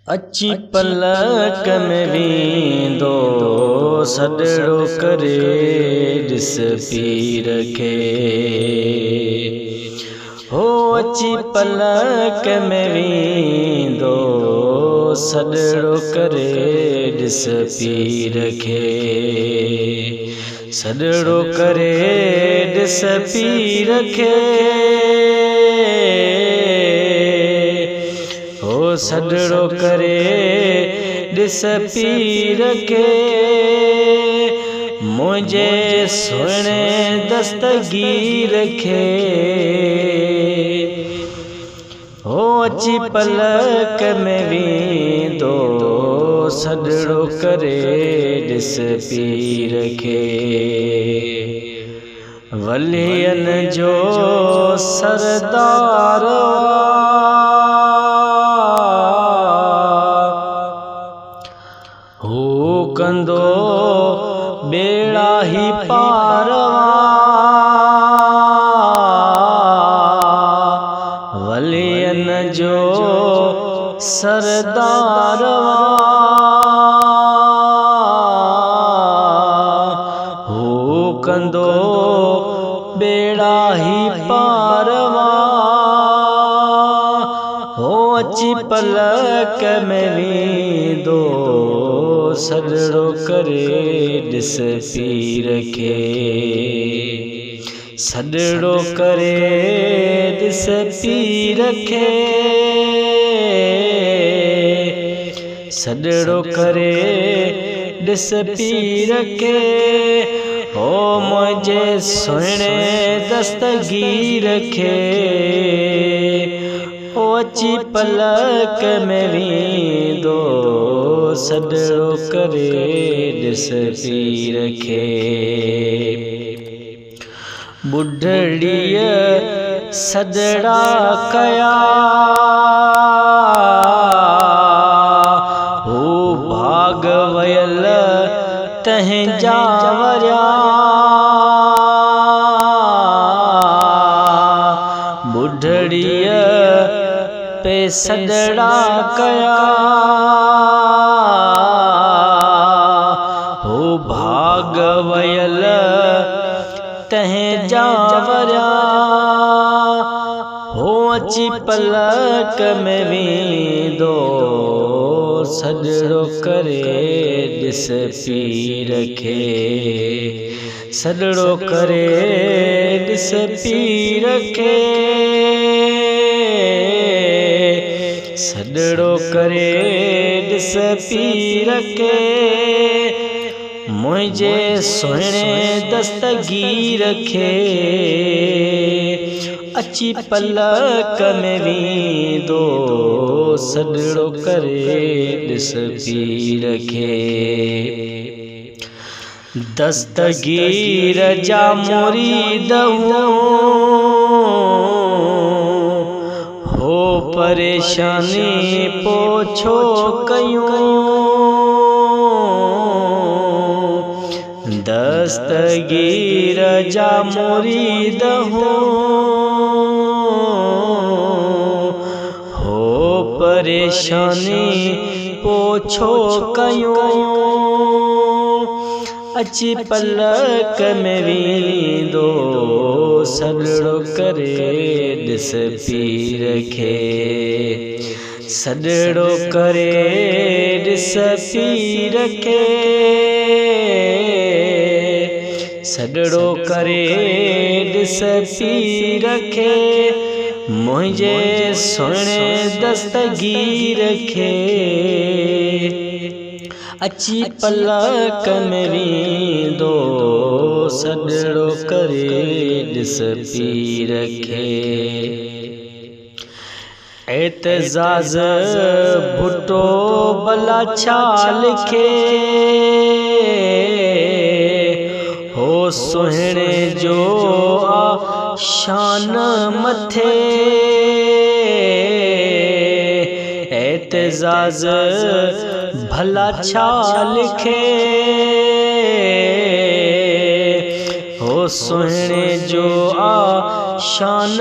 अची पलक में वींदो सॾड़ो करे ॾिस पीर खे। हो अची पलक में वींदो सॾड़ो करे ॾिस पीर खे। सॾड़ो करे ॾिस पीर खे। हो सॾड़ो करे ॾिस पीर खे। मुंहिंजे सुहिणे दस्तगीर खे। हो अची पलक में वींदो सॾड़ो करे ॾिस पीर खे। वलियनि जो सरदार हो कंदो बेड़ा ही पारवा। वलियनि जो सरदार हो कंदो बेड़ा ही पारवा। हो अची पलक में वींदो सॾड़ो करे ॾिस पीर खे। सॾड़ो करे ॾिस पीर खे। सॾड़ो करे ॾिस पीर खे। हो मुंहिंजे सुहिणे दस्तगीर खे। हो अची पलक में वींदो सॾड़ो करे ॾिस पीर खे। ॿुढड़ीअ सॾड़ा कया हो भाग वयल तंहिंजा वरिया। ॿुढड़ीअ पे सॾड़ा कया हो भाग वयल तंहिंजा वरिया। हो अची पलक में वींदो सॾड़ो करे ॾिस पीर खे। सॾड़ो करे ॾिस पीर खे। सॾड़ो करे ॾिस पीर खे। मुंहिंजे सुहिणे दस्तगीर खे। अची पलक में वींदो सॾड़ो करे ॾिस पीर खे। दस्तगीर जा मुरीद हो परेशानी पोछो कयूं। दस्तगीर जा मुरीद हो परेशानी पोछो कयूं। अची पलक में वींदो सॾड़ो करे ॾिस पीर खे। सॾड़ो करे ॾिस पीर खे। सॾड़ो करे ॾिस पीर खे। मुंहिंजे सुहिणे दस्तगीर खे। अची पलक में वींदो सॾड़ो करे ॾिस पीर खे। एतज़ाज़ भुट्टो भला छा लिखे हो सुहिणे जो शान मथे। एतज़ाज़ भला छा लिखे हो सुहिणे जो शान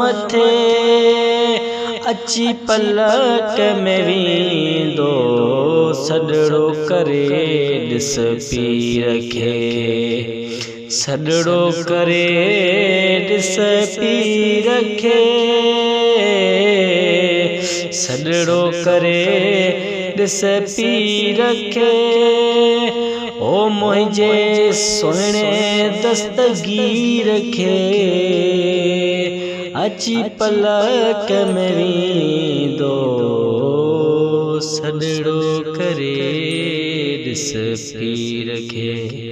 मथे। अची पलक में वींदो सॾड़ो करे ॾिस पीर खे सॾड़ो करे ॾिस पीर खे सॾड़ो करे ॾिस पीर खे ओ मुंहिंजे सुहिणे दस्तगीर खे अची पलक में वींदो सॾड़ो करे ॾिस पीर खे।